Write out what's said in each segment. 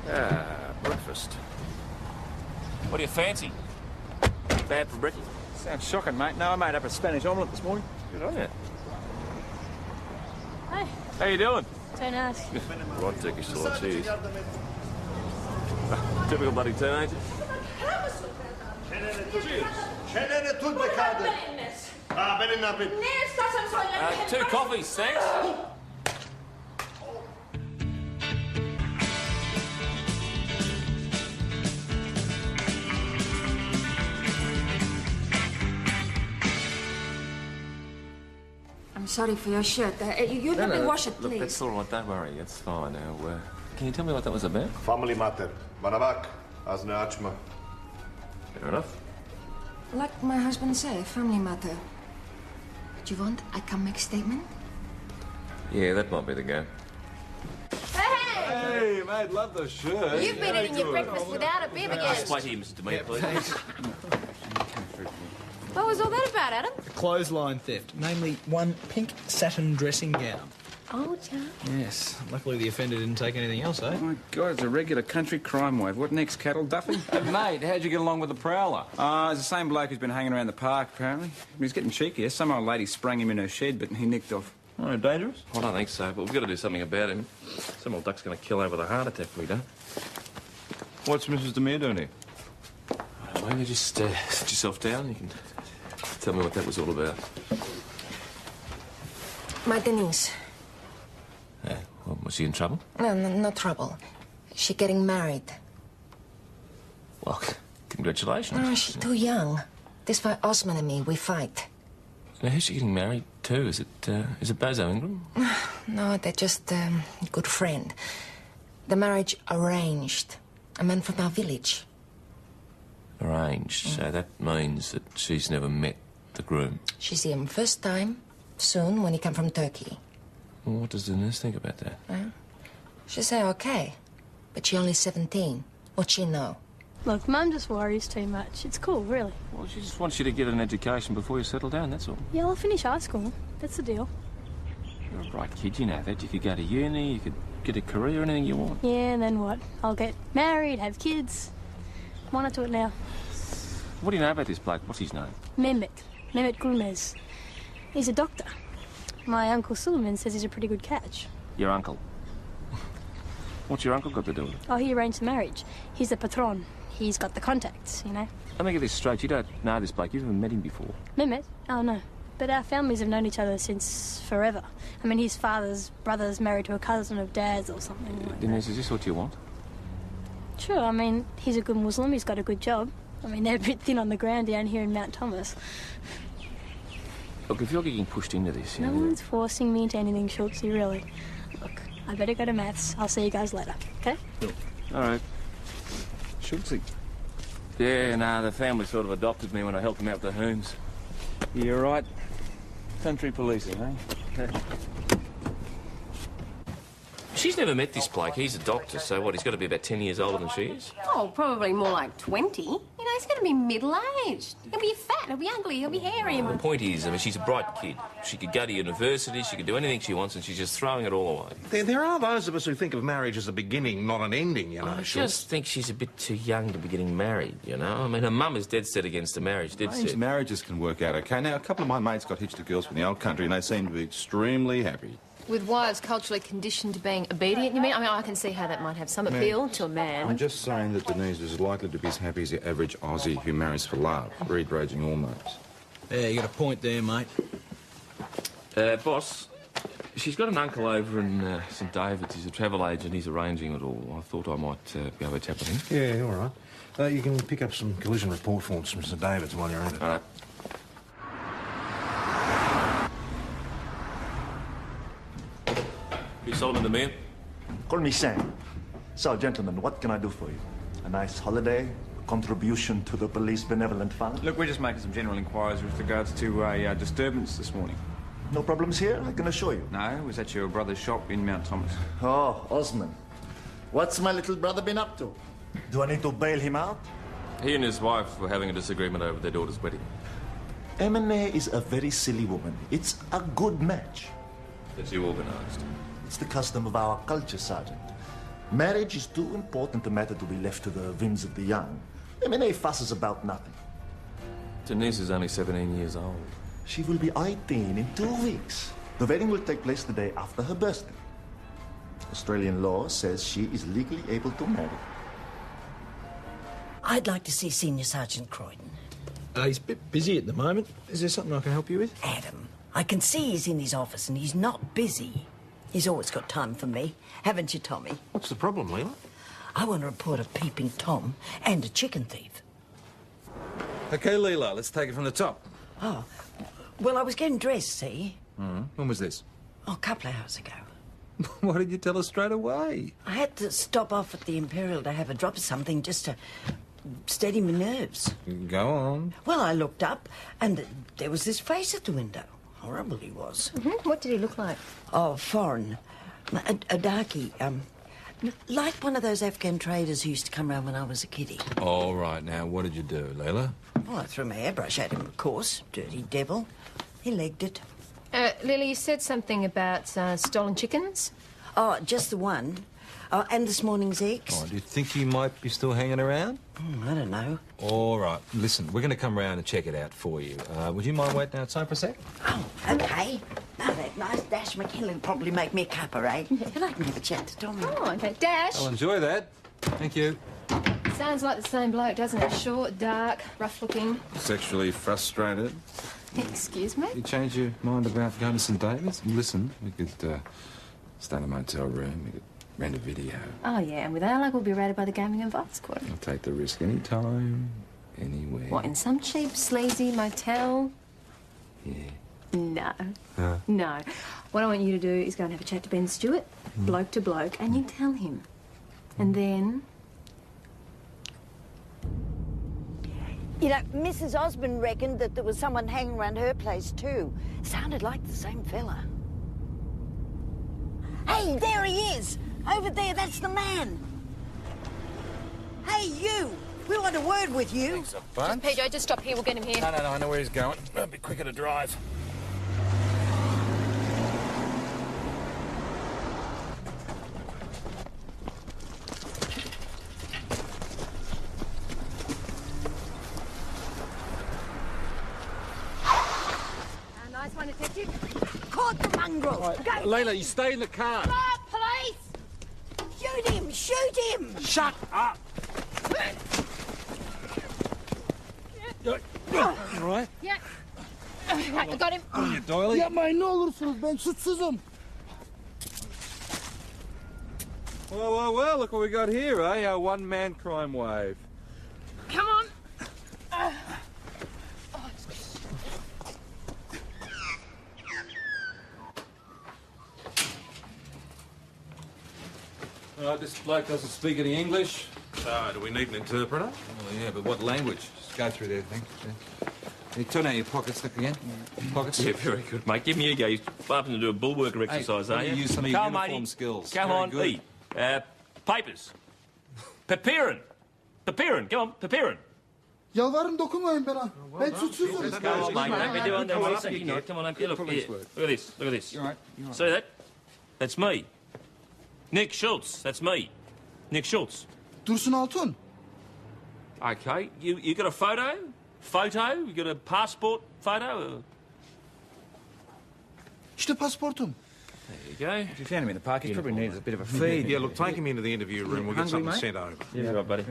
Breakfast. What do you fancy? Bad for brekkie? Sounds shocking, mate. No, I made up a Spanish omelette this morning. Good on you. Hi. How you doing? Don't ask. Right, Turkish till I cheese. Typical bloody teenager. Çeneni tut be kadın. Benim ne yapayım? Ne istersen söyle. 2 coffees, thanks. I'm sorry for your shirt. You let me wash it, Look, please. that's all right. Don't worry. It's fine. Now, can you tell me what that was about? Family matter. Bana bak. Ağzını açma. Fair enough. Like my husband said, family matter. Do you want I can make statement? Yeah, that might be the go. Hey, mate, love the shirt. You've been eating your breakfast without a bib again. Just wait here, Mr. Demir, please. What was all that about, Adam? Clothesline theft, namely one pink satin dressing gown. Oh, John. Yes, luckily the offender didn't take anything else, eh? Oh, my God, it's a regular country crime wave. What next, cattle duffing? Mate, how'd you get along with the prowler? It's the same bloke who's been hanging around the park, apparently. He's getting cheeky. Some old lady sprang him in her shed, but he nicked off. Oh, dangerous? I don't think so, but we've got to do something about him. Some old duck's going to kill over the heart attack if we don't. What's Mrs. Demir doing here? Well, you just sit yourself down. You can tell me what that was all about. My Denise. Yeah, well, was she in trouble? No trouble. She getting married. Well, congratulations. Oh, she's too young. This why Osman and me, we fight. Now, who's she getting married to? Is it Bozo Ingram? No, they're just a good friend. The marriage arranged. A man from our village. Arranged. So that means that she's never met the groom. She see him first time, soon, when he come from Turkey. Well, what does the nurse think about that? She say okay, but she only 17. What she know? Look, Mum just worries too much. It's cool, really. Well, she just wants you to get an education before you settle down, that's all. Yeah, I'll finish high school. That's the deal. You're a bright kid, you know that. You could go to uni, you could get a career, anything you want. Yeah, and then what? I'll get married, have kids. Why not do it now? What do you know about this bloke? What's his name? Mehmet Gulmez. He's a doctor. My Uncle Suleiman says he's a pretty good catch. Your uncle? What's your uncle got to do with it? Oh, he arranged the marriage. He's the patron. He's got the contacts, you know. Let me get this straight. You don't know this bloke. You've never met him before. Mehmet? Oh, no. But our families have known each other since forever. I mean, his father's brother's married to a cousin of Dad's or something like that. Denise, is this what you want? Sure, I mean, he's a good Muslim, he's got a good job. I mean, they're a bit thin on the ground down here in Mount Thomas. Look, if you're getting pushed into this, you No know... one's forcing me into anything, Schultzy, really. Look, I better go to maths. I'll see you guys later, okay? All right. Schultzy. Yeah, no, the family sort of adopted me when I helped them out with the hoons. You're right. Country policing, eh? She's never met this bloke. He's a doctor, so what, he's got to be about 10 years older than she is? Oh, probably more like 20. You know, he's going to be middle-aged. He'll be fat, he'll be ugly, he'll be hairy. The point is, I mean, she's a bright kid. She could go to university, she could do anything she wants, and she's just throwing it all away. There are those of us who think of marriage as a beginning, not an ending, you know. I just think she's a bit too young to be getting married, you know? I mean, her mum is dead set against the marriage, dead Arranged set. marriages can work out okay. Now, a couple of my mates got hitched to girls from the old country and they seem to be extremely happy. With wives culturally conditioned to being obedient, you mean? I mean, I can see how that might have some appeal to a man. I'm just saying that Denise is likely to be as happy as the average Aussie who marries for love. Read raging hormones. Yeah, you got a point there, mate. Boss, she's got an uncle over in St David's. He's a travel agent. He's arranging it all. I thought I might go have a chat with him. Yeah, all right. You can pick up some collision report forms from St David's while you're at it. All right. You Solomon the man? Call me Sam. So, gentlemen, what can I do for you? A nice holiday? A contribution to the police benevolent fund? Look, we're just making some general inquiries with regards to a disturbance this morning. No problems here, I can assure you. No, it was at your brother's shop in Mount Thomas. Oh, Osman. What's my little brother been up to? Do I need to bail him out? He and his wife were having a disagreement over their daughter's wedding. M&A is a very silly woman. It's a good match. That you organised. It's the custom of our culture, Sergeant. Marriage is too important a matter to be left to the whims of the young. I mean, they fusses about nothing. Denise is only 17 years old. She will be 18 in 2 weeks. The wedding will take place the day after her birthday. Australian law says she is legally able to marry. I'd like to see Senior Sergeant Croydon. He's a bit busy at the moment. Is there something I can help you with? Adam, I can see he's in his office and he's not busy. He's always got time for me. Haven't you, Tommy? What's the problem, Leela? I want to report a peeping Tom and a chicken thief. OK, Leela, let's take it from the top. Oh, well, I was getting dressed, see? When was this? Oh, a couple of hours ago. Why did you tell us straight away? I had to stop off at the Imperial to have a drop of something just to steady my nerves. Go on. Well, I looked up and there was this face at the window. Horrible he was. What did he look like? Oh, foreign. A darkie. Like one of those Afghan traders who used to come round when I was a kiddie. All right, now, what did you do, Leela? Well, I threw my hairbrush at him, of course. Dirty devil. He legged it. Lily, you said something about stolen chickens? Oh, just the one. Oh, and this morning's eggs. Oh, do you think he might be still hanging around? I don't know. All right, listen, we're going to come round and check it out for you. Would you mind waiting outside for a sec? Oh, OK. Now, that nice Dash McKinley will probably make me a cuppa, eh? And I can have a chat to Tommy. Oh, okay. Dash. I'll enjoy that. Thank you. Sounds like the same bloke, doesn't it? Short, dark, rough-looking. Sexually frustrated. Excuse me? You change your mind about going to St David's? Listen, we could stay in a motel room, we could rent a video. Oh, yeah, and with our luck, we'll be raided by the Gaming and Vice Squad. I'll take the risk any time, anywhere. What, in some cheap, sleazy motel? Yeah. No. No. What I want you to do is go and have a chat to Ben Stewart, bloke to bloke, and you tell him. And then... You know, Mrs. Osborne reckoned that there was someone hanging around her place, too. Sounded like the same fella. Hey, there he is! Over there, that's the man! Hey, you! We want a word with you. Thanks a bunch. Pedro, just stop here. We'll get him here. No, I know where he's going. It'll be quicker to drive. Nice one, detective. Caught the mongrel! Go! Leila, you stay in the car. Stop, police! Shoot him! Shoot him! Shut up! You all right? Yeah. Right, I got him. You doily? Yapmayın ne olursunuz, ben suçsuzum. Well, look what we got here, eh? Our one-man crime wave. Come on. This bloke doesn't speak any English. So, do we need an interpreter? Oh, yeah, but what language? Just go through there, thank you. You turn out your pockets again. Pockets? Yeah, very good, mate. Give me a go. You're bumping to do a bull worker exercise, why are don't you? you use some of Come your on, uniform matey. skills? Come Very on, good. eat. Papers. Papirin. Papirin. Come on, papirin. Yalvarırım dokunmayın bana. Ben suçsuzum. Come on, mate. Don't be doing that. Come on, here, look here. Look at this. Look at this. You're right. See that? That's me. Nick Schultz. That's me. Nick Schultz. Dursun Altun. Okay. You got a photo? Photo? You got a passport photo? İşte pasportum. There you go. If you found him in the park, he probably needed a bit of a feed. Yeah, look, take him into the interview room. We'll get something sent over. Yeah, right, buddy.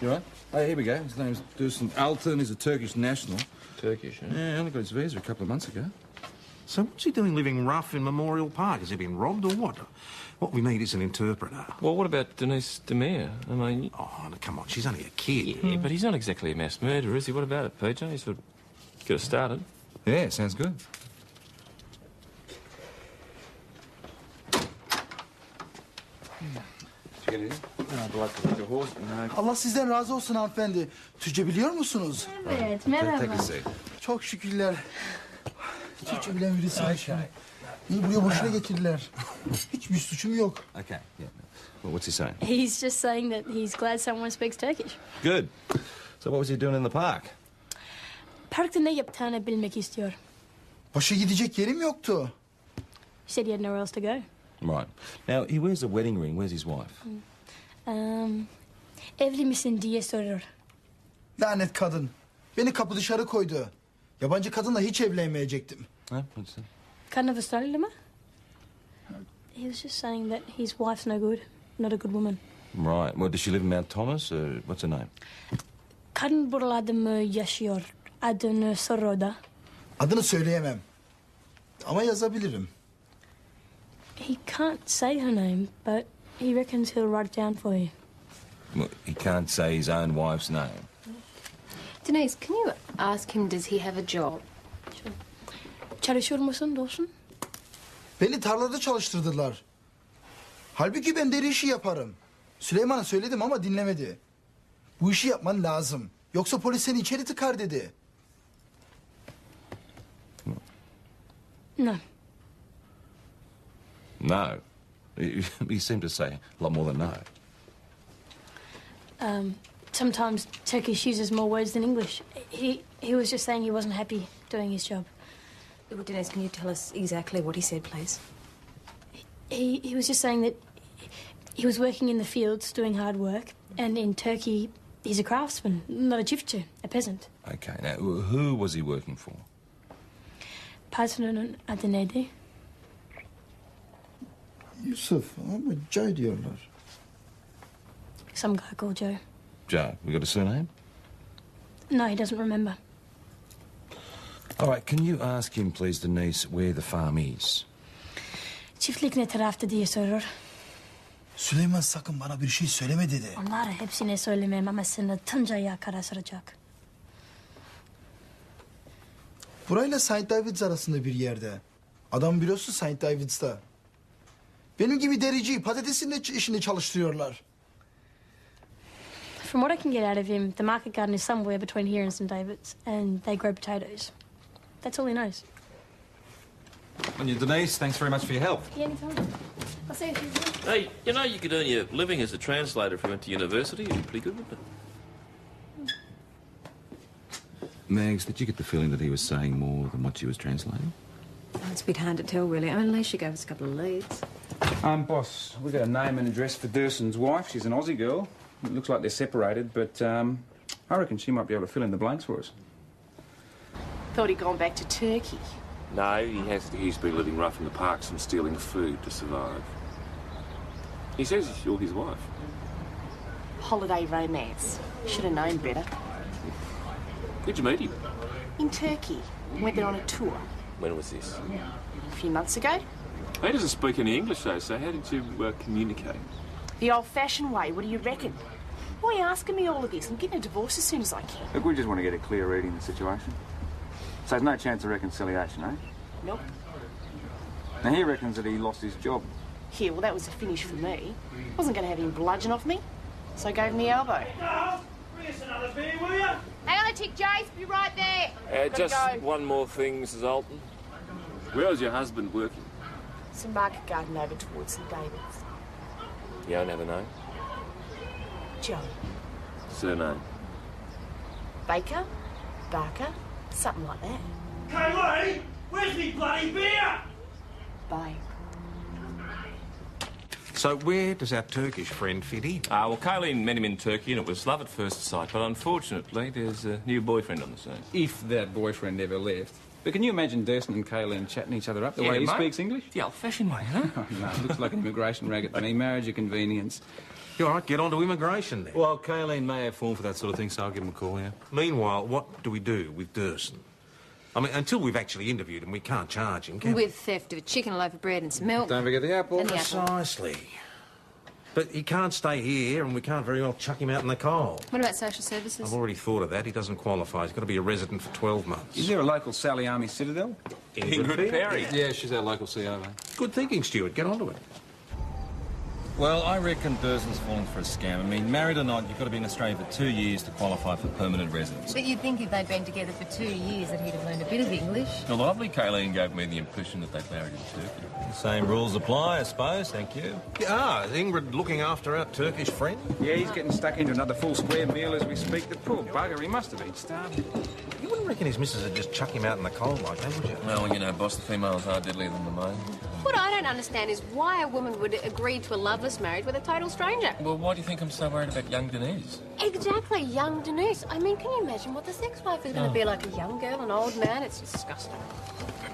You all right? Oh, here we go. His name's Dursun Altun. He's a Turkish national. Turkish, huh? Yeah, only got his visa a couple of months ago. So what's he doing living rough in Memorial Park? Has he been robbed or what? What we need is an interpreter. Well, what about Denise Demir? I mean... Oh, come on, she's only a kid. Yeah, but he's not exactly a mass murderer, is he? What about it, PJ? He's sort of get us started. Yeah, sounds good. Did you get it? Allah sizden razı olsun hanımefendi. Türkçe biliyor musunuz? Evet, Take a merhaba. seat. Çok şükürler. Türkçe bilen birisi var. Beni buraya boşuna getirdiler. Hiçbir suçum yok. Okay, yeah. Well, what's he saying? He's just saying that he's glad someone speaks Turkish. Good. So what was he doing in the park? Parkta ne yaptığını bilmek istiyor. Başa gidecek yerim yoktu. He said he had nowhere else to go. Right. Now, he wears a wedding ring. Where's his wife? Evli misin diye soruyor. Lanet kadın. Beni kapı dışarı koydu. Yabancı kadınla hiç evlenmeyecektim. What's that? Kadın Avustralyalı mı? He was just saying that his wife's no good, not a good woman. Right. Well, does she live in Mount Thomas? What's her name? Kadın buralarda mı yaşıyor? Adını soruyor da. Adını söyleyemem. Ama yazabilirim. He can't say her name, but he reckons he'll write it down for you. Well, he can't say his own wife's name. Denise, can you ask him, does he have a job? Sure. Çalışıyor musun Dawson? Beni tarlada çalıştırdılar. Halbuki ben deri işi yaparım. Süleyman'a söyledim ama dinlemedi. Bu işi yapman lazım. Yoksa polis seni içeri tıkar dedi. No. No. He seemed to say a lot more than no. Sometimes Turkish uses more words than English. He was just saying he wasn't happy doing his job. Well, Denise, can you tell us exactly what he said, please? He was just saying that he was working in the fields doing hard work, and in Turkey he's a craftsman, not a çiftçi, a peasant. Okay, now, who was he working for? Patronun adı neydi? Yusuf ama Joe diyorlar. Some guy called Joe. Joe. We got a surname? No, he doesn't remember. All right, can you ask him, please, Denise, where the farm is? Çiftlik ne tarafta diye soruyor. Süleyman sakın bana bir şey söyleme dedi. Onlara hepsine söylemem ama seni Tuncay'a karıştıracak. Burayla St. David's arasında bir yerde. Adam bürosu St. David's'ta. Benim gibi derici, patatesin de işini çalıştırıyorlar. From what I can get out of him, the market garden is somewhere between here and St. David's, and they grow potatoes. That's all he knows. And you, Denise, thanks very much for your help. Yeah, anytime. I'll see you soon. Hey, you know you could earn your living as a translator if you went to university. It'd be pretty good, wouldn't it? Mags, did you get the feeling that he was saying more than what she was translating? Oh, it's a bit hard to tell, really. I mean, at least she gave us a couple of leads. Boss, we got a name and address for Durson's wife. She's an Aussie girl. It looks like they're separated, but I reckon she might be able to fill in the blanks for us. Thought he'd gone back to Turkey. No, he has to. He's been living rough in the parks and stealing food to survive. He says you're his wife. Holiday romance. Should have known better. Where'd you meet him? In Turkey. Went there on a tour. When was this? A few months ago. He doesn't speak any English, though, so how did you communicate? The old-fashioned way. What do you reckon? Why are you asking me all of this? I'm getting a divorce as soon as I can. Look, we just want to get a clear reading of the situation. So there's no chance of reconciliation, eh? Nope. Now, he reckons that he lost his job. Yeah, well, that was a finish for me. Wasn't going to have him bludgeon off me, so I gave him the elbow. Bring us another beer, will you? Hang on a tick, Jace. Be right there. Just one more thing, Mrs. Alton. Where was your husband working? Some market garden over towards St. David's. You don't have a name? Joe. Surname? Baker? Barker? Something like that. Kaylee, where's me bloody beer? Bye. So where does our Turkish friend fit in? Well, Kayleen met him in Turkey and it was love at first sight, but unfortunately there's a new boyfriend on the scene. If that boyfriend ever left. But can you imagine Durson and Kayleen chatting each other up the way he speaks English? The old-fashioned way, huh? Oh, no, it looks like an immigration racket to me. Marriage a convenience. You all right, get on to immigration then. Well, Kayleen may have fallen for that sort of thing, so I'll give him a call, yeah. Meanwhile, what do we do with Durson? I mean, until we've actually interviewed him, we can't charge him, can we? With theft of a chicken, a loaf of bread and some milk. Don't forget the apple. And the apple. Precisely. But he can't stay here, and we can't very well chuck him out in the cold. What about social services? I've already thought of that. He doesn't qualify. He's got to be a resident for 12 months. Is there a local Sally Army citadel? Ingrid Perry. Yeah, she's our local CO, mate. Good thinking, Stuart. Get onto it. Well, I reckon Durson's fallen for a scam. I mean, married or not, you've got to be in Australia for 2 years to qualify for permanent residence. But you'd think if they'd been together for 2 years that he'd have learned a bit of English. Now, the lovely Kayleen gave me the impression that they'd married in Turkey. The same rules apply, I suppose. Thank you. Is Ingrid looking after our Turkish friend? Yeah, he's getting stuck into another full square meal as we speak. The poor bugger, he must have been starving. You wouldn't reckon his missus would just chuck him out in the cold like that, would you? Well, you know, boss, the females are deadlier than the male. What I don't understand is why a woman would agree to a loveless marriage with a total stranger. Well, why do you think I'm so worried about young Denise? Exactly, young Denise. I mean, can you imagine what the sex life is going to Oh. be like? A young girl, an old man? It's disgusting.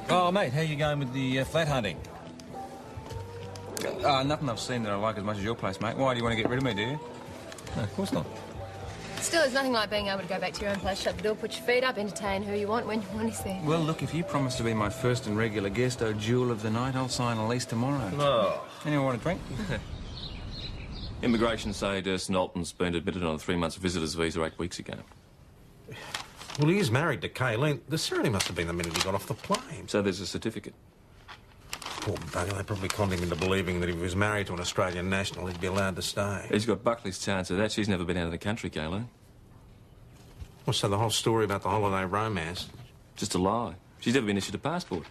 Oh, mate, how you going with the flat hunting? Nothing I've seen that I like as much as your place, mate. Why, do you want to get rid of me, do you? No, of course not. Still, there's nothing like being able to go back to your own place, shut the door, put your feet up, entertain who you want when you want is there. Well, look, if you promise to be my first and regular guest, oh, jewel of the night, I'll sign a lease tomorrow. Oh. Anyone want a drink? Immigration say Durston Alton's been admitted on a 3-month visitor's visa 8 weeks ago. Well, he is married to Kayleen. The ceremony must have been the minute he got off the plane. So there's a certificate. Poor bugger, they probably conned him into believing that if he was married to an Australian national, he'd be allowed to stay. He's got Buckley's chance of that. She's never been out of the country, Kayleen. Well, so the whole story about the holiday romance? Just a lie. She's never been issued a passport.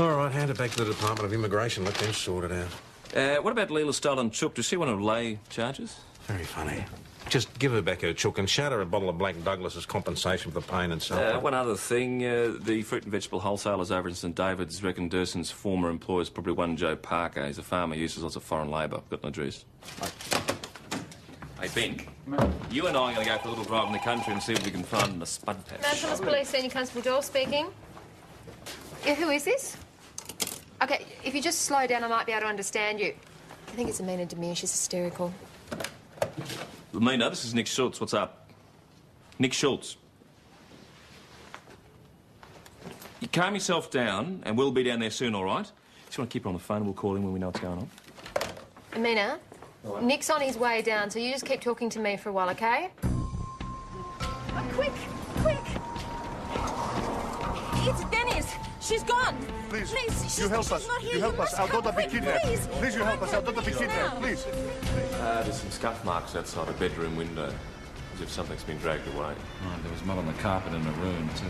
All right, hand it back to the Department of Immigration. Let them sort it out. What about Leela Stolen Chook? Does she want to lay charges? Very funny. Just give her back her chook and shout her a bottle of Black Douglas as compensation for the pain and suffering. One other thing, the fruit and vegetable wholesalers over in St David's reckon Durson's former employer's probably one Joe Parker. He's a farmer, uses lots of foreign labour. Got an address. Hey, Ben, you and I are going to go for a little drive in the country and see if we can find the spud patch. Nationals Police Senior Constable Joel speaking. Yeah, who is this? Okay, if you just slow down, I might be able to understand you. I think it's Amina Demir. She's hysterical. Amina, this is Nick Schultz. What's up? Nick Schultz. You calm yourself down, and we'll be down there soon, all right? Just want to keep her on the phone, and we'll call him when we know what's going on. Amina, Nick's on his way down, so you just keep talking to me for a while, okay? Oh, quick, quick! It's Dennis. She's gone. Please, Please, you help us. she's not here. You help us. must Our come daughter be quick, kidnapped. Please, Please, you help us. Our daughter be kidnapped. Please. There's some scuff marks outside a bedroom window, as if something's been dragged away. Right, there was mud on the carpet in the room, too.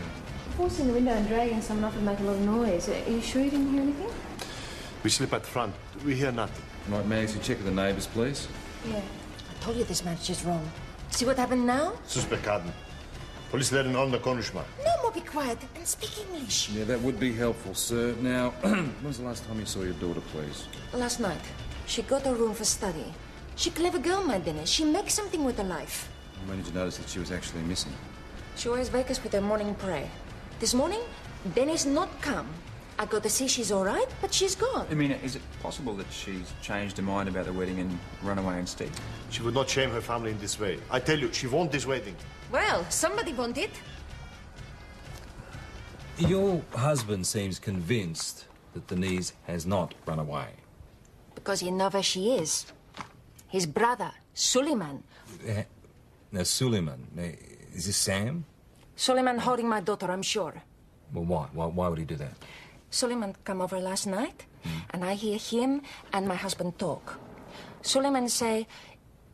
Forcing the window and dragging someone off would make a lot of noise. Are you sure you didn't hear anything? We sleep at front. We hear nothing. Right, Mags, you check with the neighbours, please. Yeah. I told you this marriage is wrong. See what happened now? Suspekaden. Police lerin onda konuşma. No more be quiet and speak English. Yeah, that would be helpful, sir. Now, when's the last time you saw your daughter, please? Last night, she got a room for study. She clever girl, my Dennis. She makes something with her life. When did you notice that she was actually missing? She always wakes us with her morning prayer. This morning, Dennis not come. I got to see she's all right, but she's gone. Amina, is it possible that she's changed her mind about the wedding and run away instead? She would not shame her family in this way. I tell you, she wants this wedding. Well, somebody want it. Your husband seems convinced that Denise has not run away. Because you know where she is. His brother, Suleiman. Now, Suleiman, is this Sam? Suleiman holding my daughter, I'm sure. Well, why? Why would he do that? Suleiman come over last night, and I hear him and my husband talk. Suleiman say,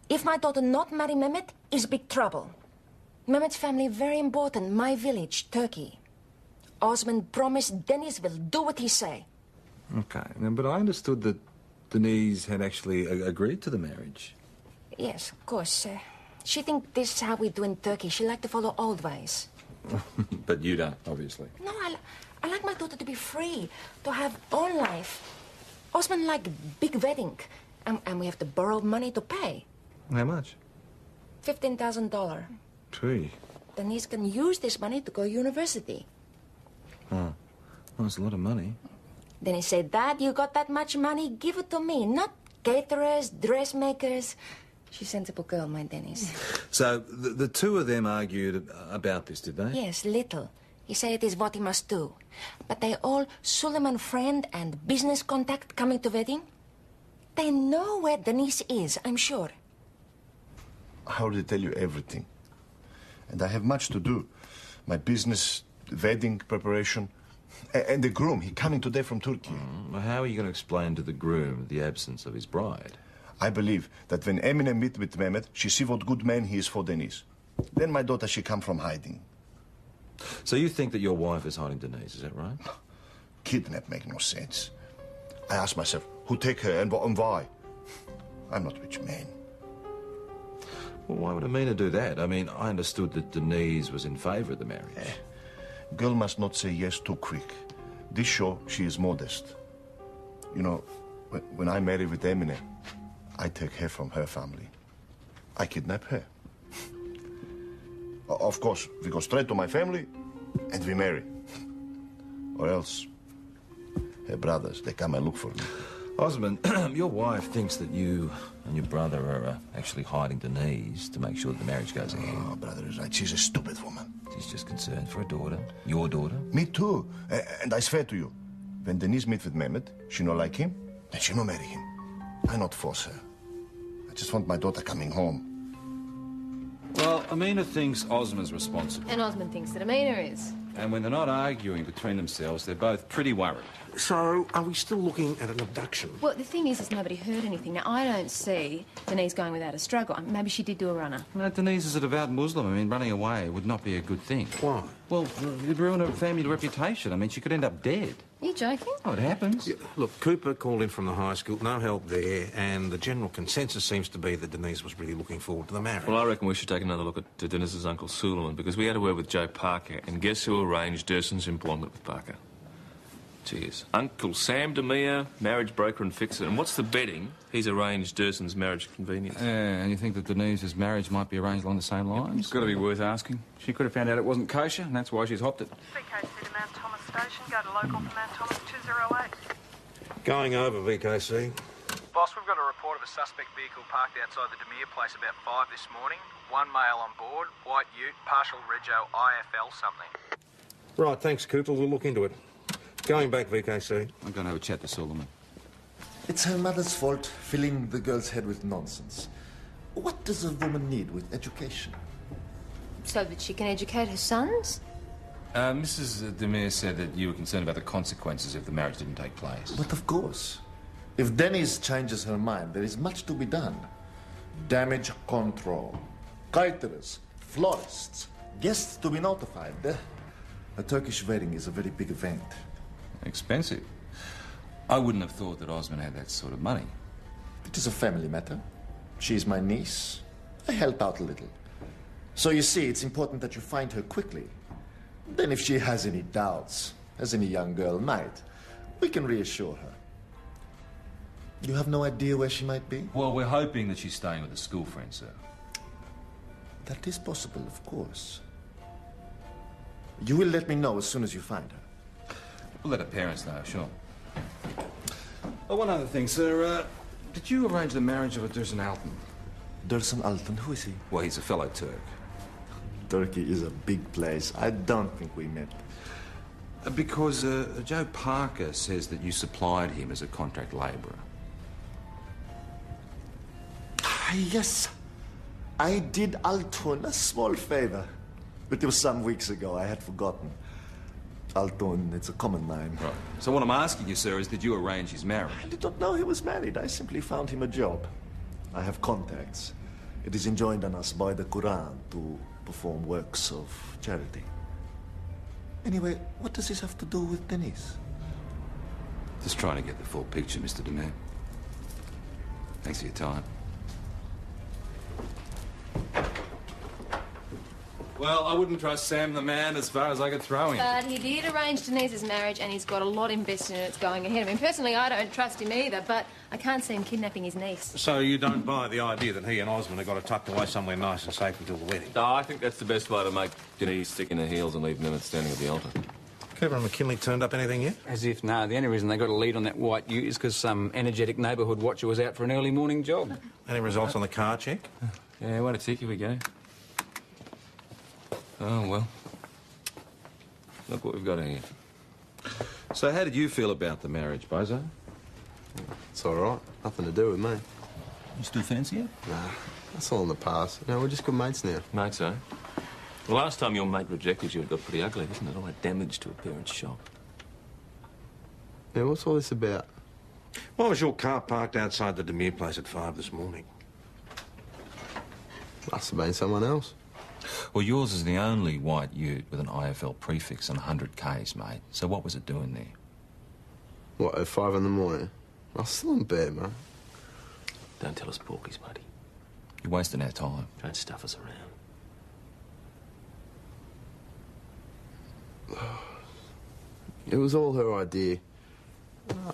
if my daughter not marry Mehmet, is big trouble. Mehmet's family very important, my village, Turkey. Osman promised Dennis will do what he say. Okay, now, but I understood that Denise had actually agreed to the marriage. Yes, of course. She think this is how we do in Turkey. She like to follow old ways. But you don't, obviously. No, I like my daughter to be free, to have own life. Osman like big wedding, and we have to borrow money to pay. How much? $15,000. Gee. Denise can use this money to go university. Oh, well, that's a lot of money. Then he said, Dad, you got that much money? Give it to me, not caterers, dressmakers. She's a sensible girl, my Dennis. So the two of them argued about this, did they? Yes, little. He said it is what he must do. But they all Suleiman friend and business contact coming to wedding. They know where Denise is, I'm sure. I already tell you everything. And I have much to do. My business, wedding preparation, and the groom. He coming today from Turkey. Well, how are you going to explain to the groom the absence of his bride? I believe that when Emine meet with Mehmet, she see what good man he is for Denise. Then my daughter, she come from hiding. So you think that your wife is hiding Denise, is that right? Kidnap make no sense. I ask myself, who take her and why? I'm not rich man. Well, why would Amina do that? I mean, I understood that Denise was in favour of the marriage. Girl must not say yes too quick. This show, she is modest. You know, when I marry with Emine, I take her from her family. I kidnap her. Of course, we go straight to my family and we marry. Or else, her brothers, they come and look for me. Osmond, your wife thinks that you and your brother are actually hiding Denise to make sure that the marriage goes ahead. Oh, brother is right. She's a stupid woman. She's just concerned for her daughter. Your daughter. Me too. And I swear to you, when Denise meet with Mehmet, she no like him, and she no marry him. I not force her. I just want my daughter coming home. Well, Amina thinks Osmond's responsible. And Osmond thinks that Amina is. And when they're not arguing between themselves, they're both pretty worried. So, are we still looking at an abduction? Well, the thing is nobody heard anything. Now, I don't see Denise going without a struggle. Maybe she did do a runner. No, Denise is a devout Muslim. I mean, running away would not be a good thing. Why? Well, it'd ruin her family reputation. I mean, she could end up dead. Are you joking? Oh, it happens. Yeah, look, Cooper called in from the high school, no help there, and the general consensus seems to be that Denise was really looking forward to the marriage. Well, I reckon we should take another look at Denise's Uncle Suleiman, because we had a word with Joe Parker, and guess who arranged Durson's employment with Parker? Cheers. Uncle Sam Demir, marriage broker and fixer. And what's the betting? He's arranged Durson's marriage convenience. Yeah, and you think that Denise's marriage might be arranged along the same lines? It's got to be worth asking. She could have found out it wasn't kosher, and that's why she's hopped it. VKC to Mount Thomas Station. Go to local for Mount Thomas 208. Going over, VKC. Boss, we've got a report of a suspect vehicle parked outside the Demir place about 5 this morning. One male on board, white ute, partial rego, IFL something. Right, thanks, Cooper. We'll look into it. Going back, VKC. I'm going to have a chat to Suleiman. It's her mother's fault filling the girl's head with nonsense. What does a woman need with education? So that she can educate her sons? Mrs. Demir said that you were concerned about the consequences if the marriage didn't take place. But of course. If Denise changes her mind, there is much to be done. Damage control, caterers, florists, guests to be notified. A Turkish wedding is a very big event. Expensive. I wouldn't have thought that Osmond had that sort of money. It is a family matter. She's my niece. I help out a little. So you see, it's important that you find her quickly. Then if she has any doubts, as any young girl might, we can reassure her. You have no idea where she might be? Well, we're hoping that she's staying with a school friend, sir. That is possible, of course. You will let me know as soon as you find her. We'll let her parents know, sure. Oh, one other thing, sir. Did you arrange the marriage of a Dursun Altan? Dursun Altan, who is he? Well, he's a fellow Turk. Turkey is a big place. I don't think we met. Because Joe Parker says that you supplied him as a contract labourer. Yes, I did Altun a small favour. But it was some weeks ago. I had forgotten. Altun, it's a common name. Right. So what I'm asking you, sir, is did you arrange his marriage? I did not know he was married. I simply found him a job. I have contacts. It is enjoined on us by the Quran to perform works of charity. Anyway, what does this have to do with Denise? Just trying to get the full picture, Mr. Demir. Thanks for your time. Well, I wouldn't trust Sam the man as far as I could throw him. But he did arrange Denise's marriage and he's got a lot invested in it going ahead. I mean, personally, I don't trust him either, but I can't see him kidnapping his niece. So you don't buy the idea that he and Osmond have got it tucked away somewhere nice and safe until the wedding? No, I think that's the best way to make Denise stick in her heels and leave Mehmet standing at the altar. Cooper and McKinley turned up anything yet? As if, no. The only reason they got a lead on that white ute is because some energetic neighbourhood watcher was out for an early morning job. Any results on the car check? Yeah, wait a tick, here we go. Oh, well. Look what we've got here. So how did you feel about the marriage, Bozo? It's all right. Nothing to do with me. You still fancy it? Nah, that's all in the past. You know, we're just good mates now. Mates, eh? The last time your mate rejected you, it got pretty ugly, didn't it? All that damage to a parent's shop. Yeah, what's all this about? Why was your car parked outside the Demir place at 5 this morning? Must have been someone else. Well, yours is the only white ute with an IFL prefix and 100 Ks, mate. So what was it doing there? What, at 5 in the morning? I was still in bed, mate. Don't tell us porkies, matey. You're wasting our time. Don't stuff us around. It was all her idea.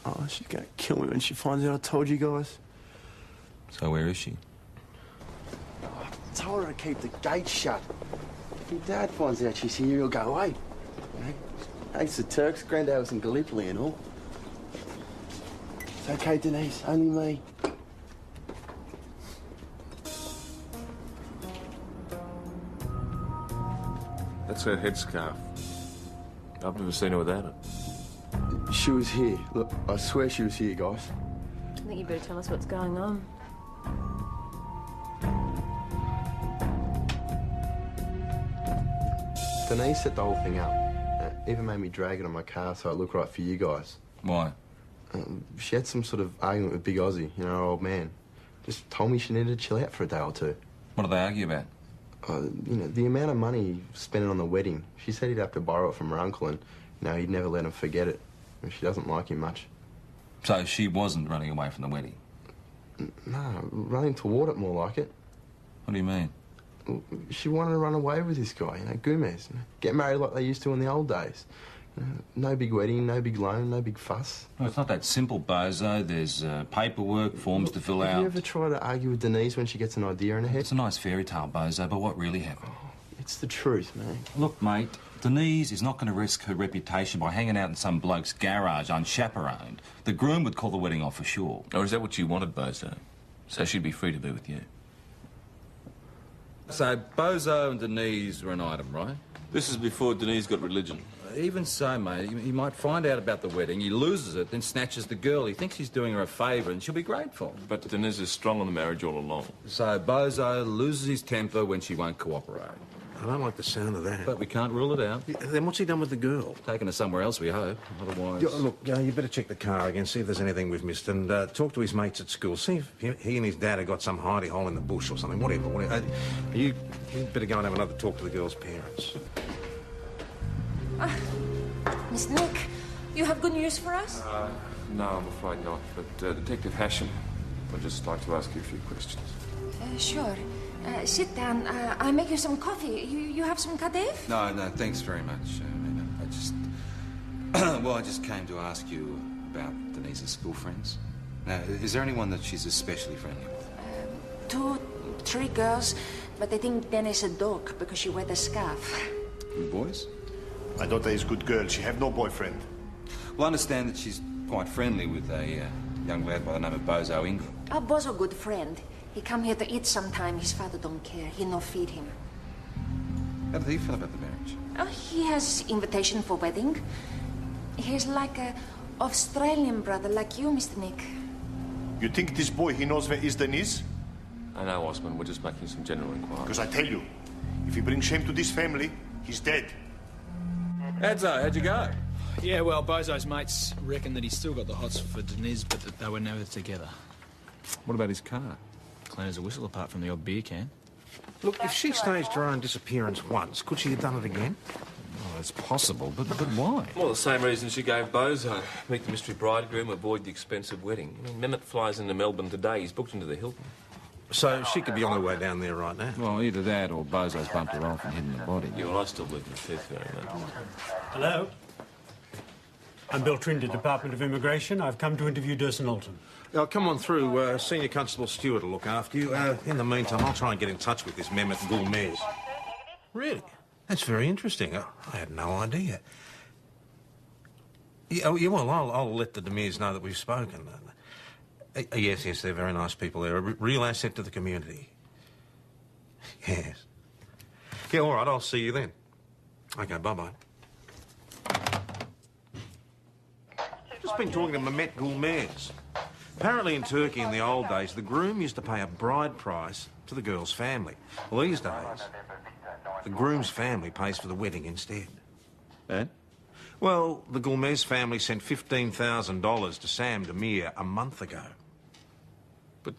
Oh, she's gonna kill me when she finds out I told you guys. So where is she? I told her to keep the gate shut. If your dad finds out she's here, he'll go away. You know, thanks to Turks, Grandad was in Gallipoli and all. It's okay, Denise, only me. That's her headscarf. I've never seen her without it. She was here. Look, I swear she was here, guys. I think you better tell us what's going on. Denise set the whole thing up. Even made me drag it on my car so it looked right for you guys. Why? She had some sort of argument with Big Aussie, you know, our old man. Just told me she needed to chill out for a day or two. What did they argue about? You know, the amount of money he spent on the wedding. She said he'd have to borrow it from her uncle and, you know, he'd never let him forget it. She doesn't like him much. So she wasn't running away from the wedding? No, running toward it more like it. What do you mean? She wanted to run away with this guy, you know, Gomez. You know, get married like they used to in the old days. You know, no big wedding, no big loan, no big fuss. Well, it's not that simple, Bozo. There's paperwork, forms to fill out. Have you ever tried to argue with Denise when she gets an idea in her head? It's a nice fairy tale, Bozo, but what really happened? It's the truth, man. Look, mate, Denise is not going to risk her reputation by hanging out in some bloke's garage unchaperoned. The groom would call the wedding off for sure. Or is that what you wanted, Bozo? So she'd be free to be with you? So Bozo and Denise were an item, right? This is before Denise got religion. Even so, mate, he might find out about the wedding, he loses it, then snatches the girl. He thinks he's doing her a favour and she'll be grateful. But Denise is strong on the marriage all along. So Bozo loses his temper when she won't cooperate. I don't like the sound of that. But we can't rule it out. Then what's he done with the girl? Taken her somewhere else, we hope. Otherwise... Look, you better check the car again, see if there's anything we've missed, and talk to his mates at school. See if he and his dad have got some hidey hole in the bush or something, whatever. You better go and have another talk to the girl's parents. Miss Nick, you have good news for us? No, I'm afraid not. But Detective Hashem, I'd just like to ask you a few questions. Sure. Sit down. I'll make you some coffee. You have some Kadev? No, thanks very much. I just... well, I just came to ask you about Denise's school friends. Now, is there anyone that she's especially friendly with? 2, 3 girls, but they think Dennis a dog because she wear the scarf. And boys? My daughter is a good girl. She have no boyfriend. Well, I understand that she's quite friendly with a young lad by the name of Bozo Ingram. Oh, Bozo good friend. He come here to eat sometime. His father don't care. He no feed him. How did he feel about the marriage? Oh, he has invitation for wedding. He's like a Australian brother, like you, Mr. Nick. You think this boy, he knows where is Denise? I know, Osman. We're just making some general inquiries. Because I tell you, if he brings shame to this family, he's dead. Adzo, how'd you go? Yeah, well, Bozo's mates reckon that he's still got the hots for Denise, but that they were never together. What about his car? Clean as a whistle apart from the odd beer can. Look, if she staged her own disappearance once, could she have done it again? Well, it's possible, but why? Well, the same reason she gave Bozo. Meet the mystery bridegroom, avoid the expensive wedding. I mean, Mehmet flies into Melbourne today. He's booked into the Hilton. So she could be on her way down there right now? Well, either that or Bozo's bumped her off and hidden the body. Yeah, well, I still believe in the Tooth Fairy, mate. Hello. I'm Bill Trinder, Department of Immigration. I've come to interview Durson Alton. Come on through. Senior Constable Stewart will look after you. In the meantime, I'll try and get in touch with this Mehmet Gulmez. Really? That's very interesting. I had no idea. Yeah, well, I'll let the Demirs know that we've spoken. Yes, they're very nice people. They're a real asset to the community. Yes. Yeah, all right, I'll see you then. OK, bye-bye. Just been talking to Mehmet Gulmez. Apparently in Turkey in the old days, the groom used to pay a bride price to the girl's family. Well, these days, the groom's family pays for the wedding instead. And? Well, the Gulmez family sent $15,000 to Sam Demir a month ago. But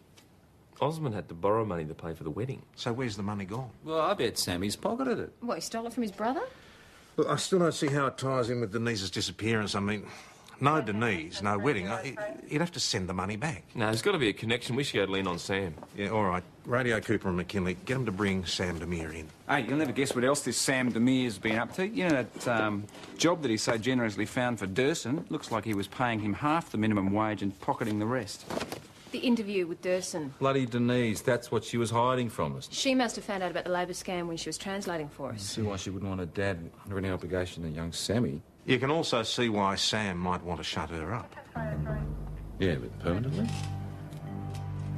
Osman had to borrow money to pay for the wedding. So where's the money gone? Well, I bet Sammy's pocketed it. What, he stole it from his brother? Look, I still don't see how it ties in with Denise's disappearance. I mean, No Denise, no wedding. You'd have to send the money back. No, there's got to be a connection. We should go lean on Sam. Yeah, all right. Radio Cooper and McKinley, get them to bring Sam Demir in. Hey, you'll never guess what else this Sam Demir's been up to. You know that job that he so generously found for Durson? Looks like he was paying him half the minimum wage and pocketing the rest. The interview with Durson. Bloody Denise, that's what she was hiding from us. She must have found out about the labour scam when she was translating for us. See why she wouldn't want her dad under any obligation to young Sammy. You can also see why Sam might want to shut her up. Yeah, but permanently?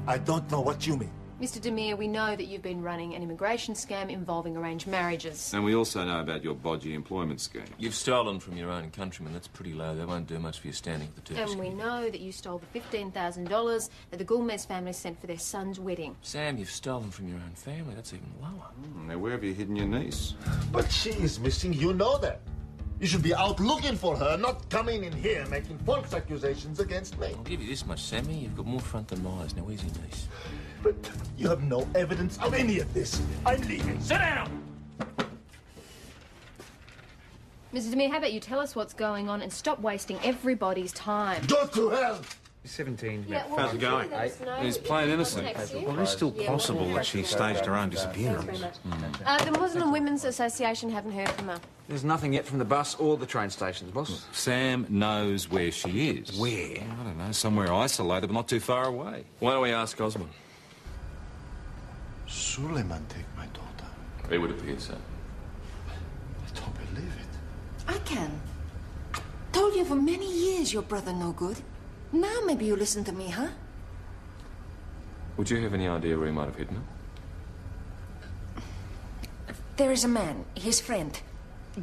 I don't know what you mean. Mr. Demir, we know that you've been running an immigration scam involving arranged marriages. And we also know about your bodgy employment scheme. You've stolen from your own countrymen. That's pretty low. They won't do much for your standing at the Turkish. And we know that you stole the $15,000 that the Gulmez family sent for their son's wedding. Sam, you've stolen from your own family. That's even lower. Now, where have you hidden your niece? But she is missing, you know that. You should be out looking for her, not coming in here making false accusations against me. I'll give you this much, Sammy. You've got more front than Myers. Now, where's your niece? But you have no evidence of any of this. I'm leaving. Sit down! Mr. Demir, how about you tell us what's going on and stop wasting everybody's time? Go to hell! 17. Yeah, well, How's it going? He's plain innocent. Well, it's still possible that she staged her own disappearance. The Muslim Women's Association haven't heard from her. There's nothing yet from the bus or the train stations, boss. Sam knows where she is. Where? I don't know, somewhere isolated but not too far away. Why don't we ask Osman? Suleiman take my daughter. It would appear so. I don't believe it. I can. Told you for many years your brother no good. Now maybe you listen to me, huh? Would you have any idea where he might have hidden her? There is a man, his friend,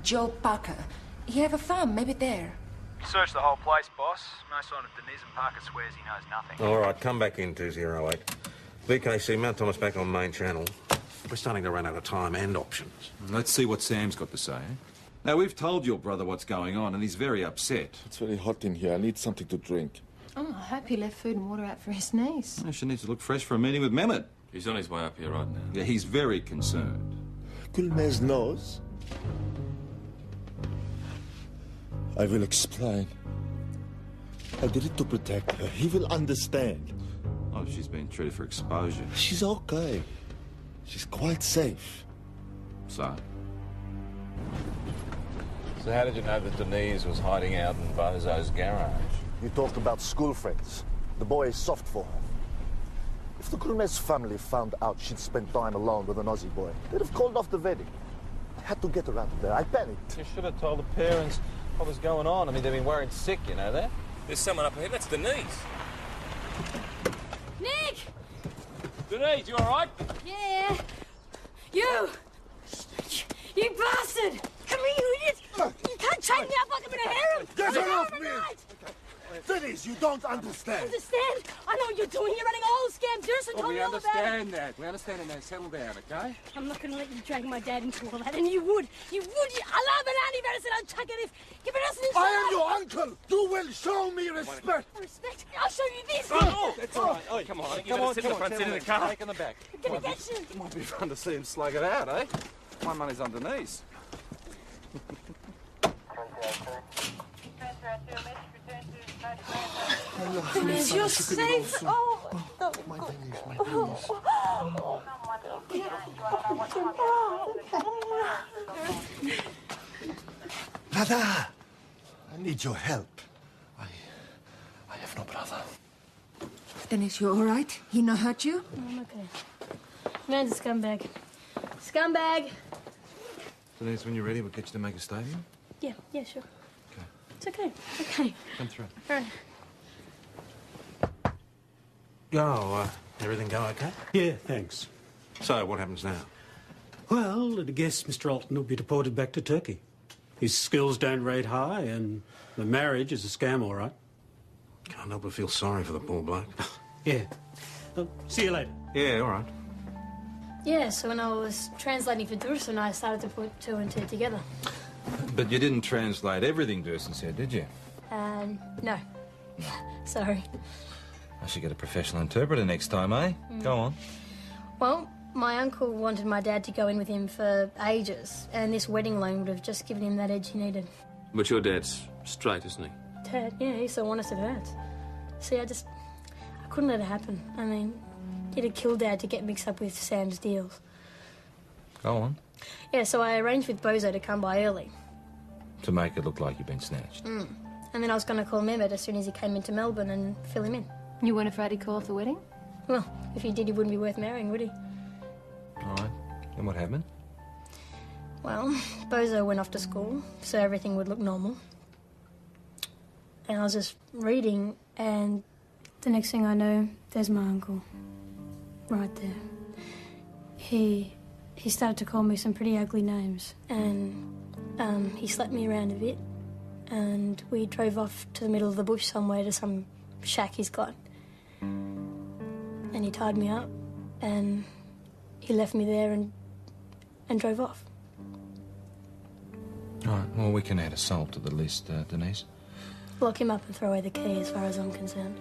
Joe Parker. He have a farm, maybe there. Search the whole place, boss. No sign of Denise, and Parker swears he knows nothing. All right, come back in 208. VKC, Mount Thomas back on main channel. We're starting to run out of time and options. Let's see what Sam's got to say. Eh? Now, we've told your brother what's going on, and he's very upset. It's very hot in here. I need something to drink. Oh, I hope he left food and water out for his niece. She needs to look fresh for a meeting with Mehmet. He's on his way up here right now. Yeah, he's very concerned. Gulmez knows. I will explain. I did it to protect her. He will understand. Oh, she's been treated for exposure. She's okay. She's quite safe. So? So how did you know that Denise was hiding out in Bozo's garage? You talked about school friends. The boy is soft for her. If the Gulmez family found out she'd spent time alone with an Aussie boy, they'd have called off the wedding. I had to get her out of there. I panicked. You should have told the parents what was going on. I mean, they've been worried sick, you know that? There's someone up ahead. That's Denise. Nick! Denise, you all right? Yeah. You! You bastard! Come here, you idiot! You can't chain me up like I'm in a harem! Get her off me! Right. Denise, you don't understand. Understand? I know what you're doing. You're running a whole scam. Durson told me all about it. We understand that. We understand it now. Settle down, okay? I'm not going to let you drag my dad into all that. And you would. You would. I love an anti-medicine. I'll chuck it if... Give it us an inside. I am your uncle. You will show me respect. Respect? I'll show you this. Oh, that's all right. Oh, come on. Come on, sit in the front seat of the car. Take in the back. I'm going to get you. It might be fun to see him slug it out, eh? My money's on Denise. Denise, you're safe. Oh, My Denise. Nada! I need your help. I have no brother. Denise, you all right? He no hurt you? I'm okay. Man's a scumbag. Scumbag! Denise, when you're ready, we'll get you to make a statement. Yeah, sure. Okay. It's okay. Okay. Come through. All right. Oh, everything go okay? Yeah, thanks. So, what happens now? Well, I guess Mr. Alton will be deported back to Turkey. His skills don't rate high, and the marriage is a scam, all right. Can't help but feel sorry for the poor bloke. Yeah. See you later. Yeah, all right. Yeah, so when I was translating for Durson, I started to put two and two together. But you didn't translate everything Durson said, did you? No. Sorry. I should get a professional interpreter next time, eh? Go on. Well, my uncle wanted my dad to go in with him for ages, and this wedding loan would have just given him that edge he needed. But your dad's straight, isn't he? Ted. Yeah, he's so honest it hurts. See, I couldn't let it happen. I mean, it'd kill Dad to get mixed up with Sam's deals. Go on. Yeah, so I arranged with Bozo to come by early. To make it look like you've been snatched. And then I was going to call Mehmet as soon as he came into Melbourne and fill him in. You weren't afraid he'd call off the wedding? Well, if he did, he wouldn't be worth marrying, would he? All right. And what happened? Well, Bozo went off to school, so everything would look normal. And I was just reading, and the next thing I know, there's my uncle. Right there. He started to call me some pretty ugly names, and he slapped me around a bit, and we drove off to the middle of the bush somewhere to some shack he's got. And he tied me up, and he left me there and drove off. All right. Well, we can add assault to the list, Denise. Lock him up and throw away the key, as far as I'm concerned.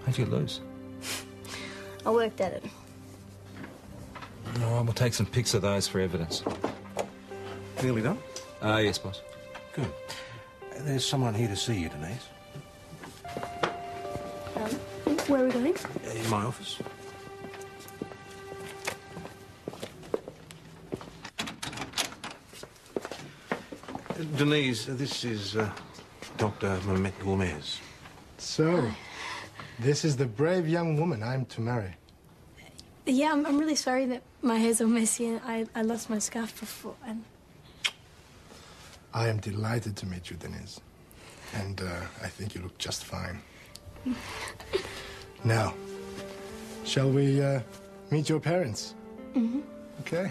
How'd you lose? I worked at it. All right, we'll take some pics of those for evidence. Nearly done? Yes, boss. Good. There's someone here to see you, Denise. Where are we going? In my office. Denise, this is Dr. Mehmet Gomez. So, this is the brave young woman I'm to marry. Yeah, I'm really sorry that my hair's all messy and I lost my scarf before. And I am delighted to meet you, Denise. And I think you look just fine. Now, shall we meet your parents? Mm-hmm. Okay.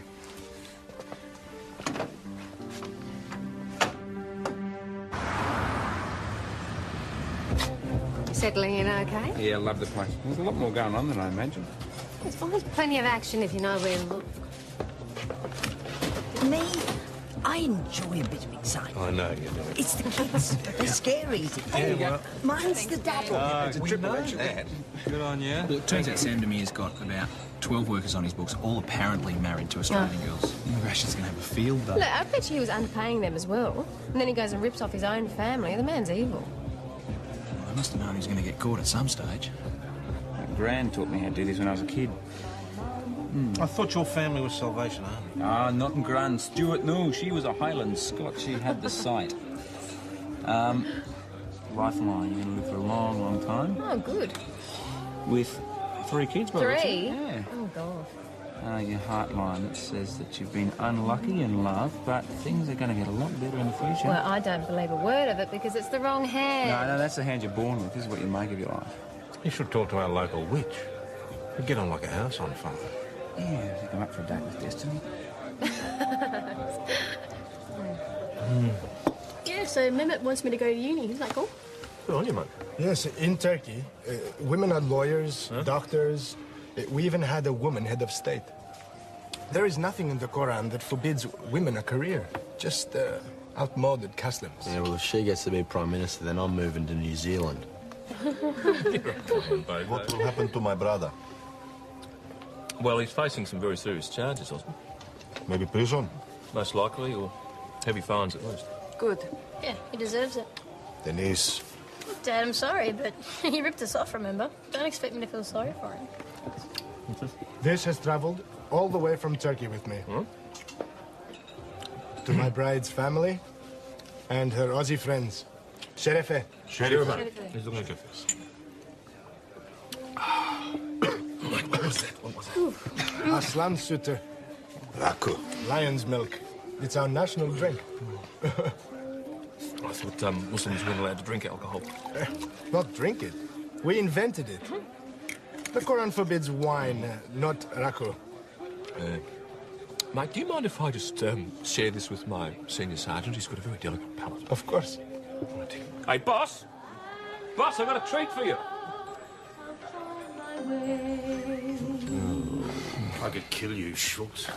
Settling in okay? Yeah, I love the place. There's a lot more going on than I imagined. There's always plenty of action if you know where to look. Me, I enjoy a bit of excitement. I know you do. It's the kids. They're scary. Yeah, well... Mine's the dabble. It's a triple action. Good on you. Well, it turns out Sam Demir's got about 12 workers on his books, all apparently married to Australian girls. Immigration's going to have a field day. Look, I bet you he was underpaying them as well. And then he goes and rips off his own family. The man's evil. I must have known he was going to get caught at some stage. Gran taught me how to do this when I was a kid. I thought your family was Salvation Army. Ah, not in Gran. Stuart, no. She was a Highland Scot. She had the sight. Lifeline. You're going to live for a long, long time. Oh, good. With 3 kids, by the looks of it. 3? Yeah. Oh, God. Your heartline that says that you've been unlucky in love, but things are going to get a lot better in the future. Well, I don't believe a word of it because it's the wrong hand. No, that's the hand you're born with. This is what you make of your life. You should talk to our local witch. You'd get on like a house on fire. Yeah, I think I'm up for a date with Destiny. yeah, so Mehmet wants me to go to uni. Isn't that cool? Good on you, mate. Yes, in Turkey, women are lawyers, doctors. We even had a woman head of state. There is nothing in the Quran that forbids women a career. Just outmoded customs. Yeah, well, if she gets to be Prime Minister, then I'm moving to New Zealand. What will happen to my brother? Well, he's facing some very serious charges, Osmond. Maybe prison? Most likely, or heavy fines at least. Good. Yeah, he deserves it. Denise. Dad, I'm sorry, but he ripped us off, remember? Don't expect me to feel sorry for him. This has traveled all the way from Turkey with me. To my bride's family and her Aussie friends. Şerefe. Şerefe. He's looking at this. What was that? What was that? Aslan sütü. Raku. Lion's milk. It's our national drink. I thought Muslims weren't allowed to drink alcohol. Not drink it. We invented it. The Quran forbids wine, not raku. Mate, do you mind if I just share this with my senior sergeant? He's got a very delicate palate. Of course. Hey, boss! Boss, I've got a treat for you. I could kill you, Schultz.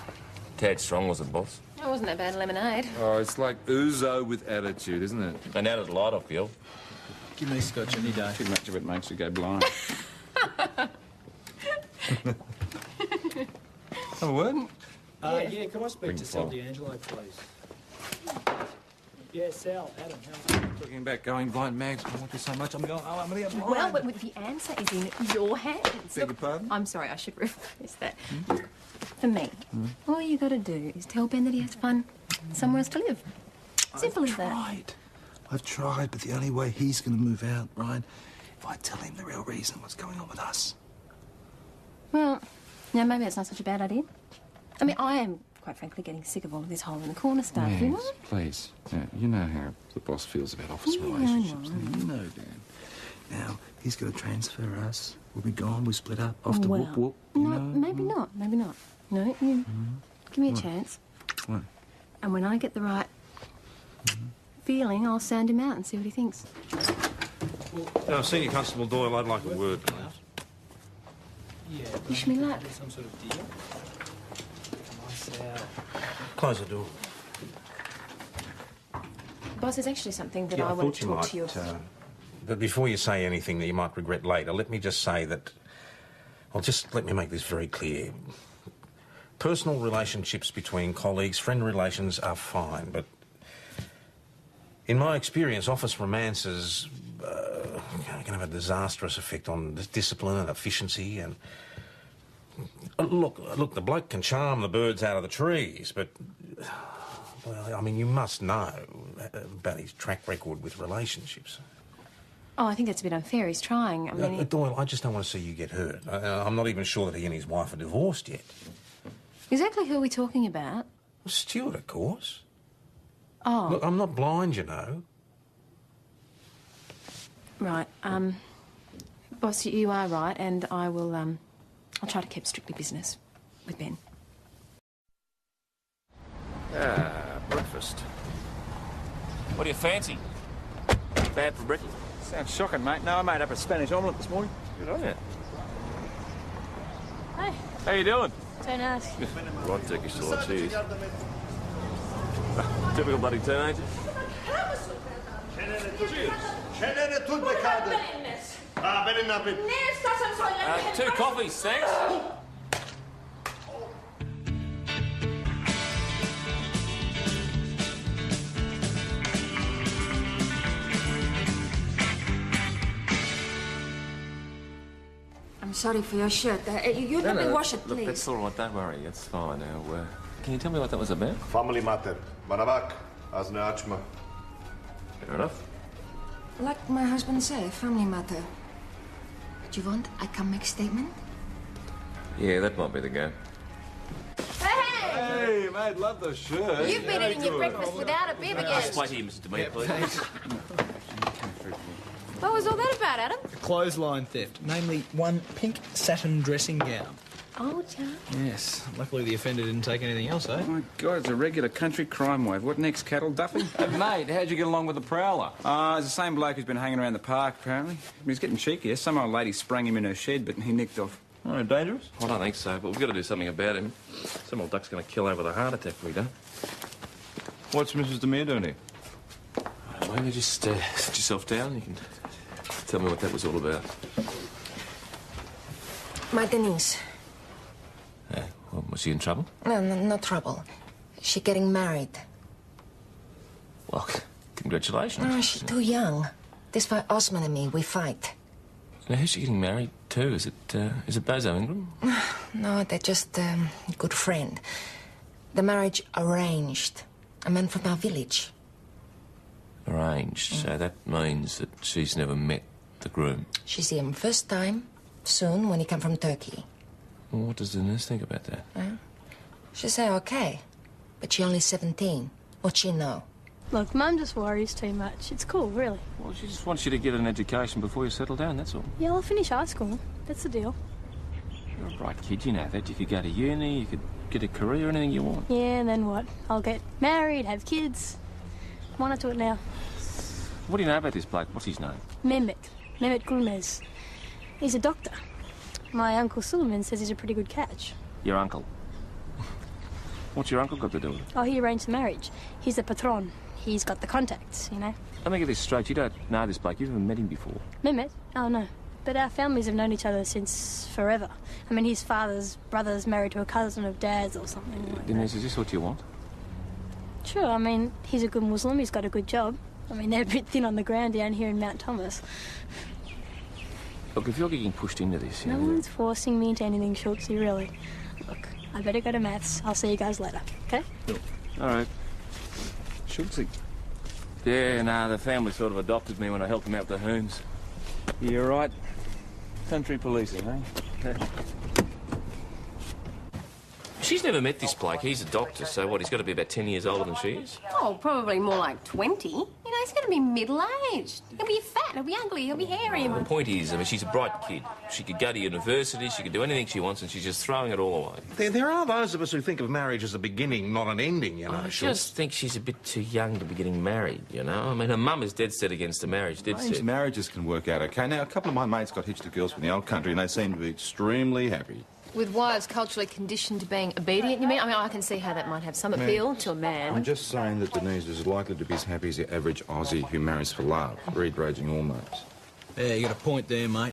Tad Strong was it, boss? It wasn't that bad lemonade. Oh, it's like ouzo with attitude, isn't it? And added a lot of you. Give me scotch any day. Too much of it makes you go blind. Have a word? Yeah, can I speak to Sal D'Angelo, please? Yeah, Sal, Adam, how are you? Talking about going blind, Mags. I want you so much. I'm going. Oh, I'm going to get blind. Well, but the answer is in your hands. Beg your pardon? I'm sorry, I should reverse that. Look, for me, all you got to do is tell Ben that he has to find somewhere else to live. Simple as that. I've tried, but the only way he's going to move out, Ryan, if I tell him the real reason what's going on with us. Well, yeah, maybe it's not such a bad idea. I mean, I am, quite frankly, getting sick of all of this hole in the corner stuff, you know? Mags, please. Yeah, you know how the boss feels about office Yeah, I relationships. know. You know, Dan. Now, he's going to transfer us. We'll be gone. We split up. Off to Well, whoop whoop. You No, know? maybe not. Maybe not. No, you give me a What? chance. What? And when I get the right feeling, I'll sound him out and see what he thinks. Senior Constable Doyle, I'd like a word, please. Yeah. Wish me luck. Some sort of deal? Come on, Sal. Close the door. Boss, there's actually something that Yeah, I want thought to you talk to you might, about. But before you say anything that you might regret later, let me just say that... Well, just let me make this very clear. Personal relationships between colleagues, friend relations are fine, but... In my experience, office romances can have a disastrous effect on discipline and efficiency and... Look, the bloke can charm the birds out of the trees, but... Well, I mean, you must know about his track record with relationships. Oh, I think that's a bit unfair. He's trying. I mean, Doyle, I just don't want to see you get hurt. I'm not even sure that he and his wife are divorced yet. exactly who are we talking about? Well, Stuart, of course. Oh, Look, I'm not blind, you know. right. Boss, you are right, and I will. I'll try to keep strictly business with Ben. Breakfast. What do you fancy? Bad for breakfast? Sounds shocking, mate. No, I made up a Spanish omelette this morning. Good on you. Hey, How you doing? don't ask. Right, Turkish till I cheers. Typical bloody teenager. Çeneni tut be kadın. Benim ne yapayım? Ne istersen söyle. 2 coffees, thanks. I'm sorry for your shirt. You'd let me wash it, Look, please. that's all right. Don't worry. It's fine. Now, can you tell me what that was about? Family matter. Bana bak. Ağzını açma. Fair enough. Like my husband said, family matter. Do you want I can make statement? Yeah, that might be the go. Hey, mate, love the shirt. You've been eating your breakfast without a bib again. Just wait here, Mr. DeMille, please. What was all that about, Adam? A clothesline theft, namely one pink satin dressing gown. Oh, John. Yes. Luckily the offender didn't take anything else, eh? Oh, my God, it's a regular country crime wave. What next, cattle duffing? Mate, how'd you get along with the prowler? It's the same bloke who's been hanging around the park, apparently. He's getting cheeky. Some old lady sprang him in her shed, but he nicked off. Oh, dangerous? I don't think so, but we've got to do something about him. Some old duck's going to kill over the heart attack if we don't. What's Mrs. DeMere doing here? Maybe just sit yourself down. You can tell me what that was all about. My Denise. Yeah, well, was she in trouble? No trouble. She getting married. Well, congratulations. No, she's too young. This why Osman and me, we fight. Now, who's she getting married to? Is it Bozo Ingram? No, they're just a good friend. The marriage arranged. A man from our village. Arranged. So that means that she's never met the groom. She see him first time, soon, when he come from Turkey. Well, what does the nurse think about that? She say okay, but she only 17. What she know? Look, Mum just worries too much. It's cool, really. Well, she just wants you to get an education before you settle down, that's all. Yeah, I'll finish high school. That's the deal. You're a bright kid, you know that. You could go to uni, you could get a career, anything you want. Yeah, and then what? I'll get married, have kids. Why not do it now? What do you know about this bloke? What's his name? Mehmet Gulmez. He's a doctor. My Uncle Suleiman says he's a pretty good catch. Your uncle. What's your uncle got to do with it? Oh, he arranged the marriage. He's the patron. He's got the contacts, you know. Let me get this straight. You don't know this bloke. You've never met him before. Mehmet? Oh, no. But our families have known each other since forever. I mean, his father's brother's married to a cousin of Dad's or something like that. Denise, is this what you want? Sure, I mean, he's a good Muslim, he's got a good job. I mean, they're a bit thin on the ground down here in Mount Thomas. Look, if you're getting pushed into this, No one's forcing me into anything, Schultzy, really. Look, I better go to maths. I'll see you guys later, okay? All right. Schultzy. Yeah, nah, the family sort of adopted me when I helped them out with the hoons. You're right. Country policing, eh? Okay. She's never met this bloke. He's a doctor, so what, he's got to be about 10 years older than she is? Oh, probably more like 20. You know, he's going to be middle-aged. He'll be fat, he'll be ugly, he'll be hairy. The point is, I mean, she's a bright kid. She could go to university, she could do anything she wants, and she's just throwing it all away. There are those of us who think of marriage as a beginning, not an ending, you know. I just think she's a bit too young to be getting married, you know? I mean, her mum is dead set against a marriage, dead Arranged set. marriages can work out okay. Now, a couple of my mates got hitched to girls from the old country, and they seem to be extremely happy. With wives culturally conditioned to being obedient, you mean? I mean, I can see how that might have some appeal to a man. I'm just saying that Denise is likely to be as happy as the average Aussie who marries for love, read raging all mates. Yeah, you got a point there, mate.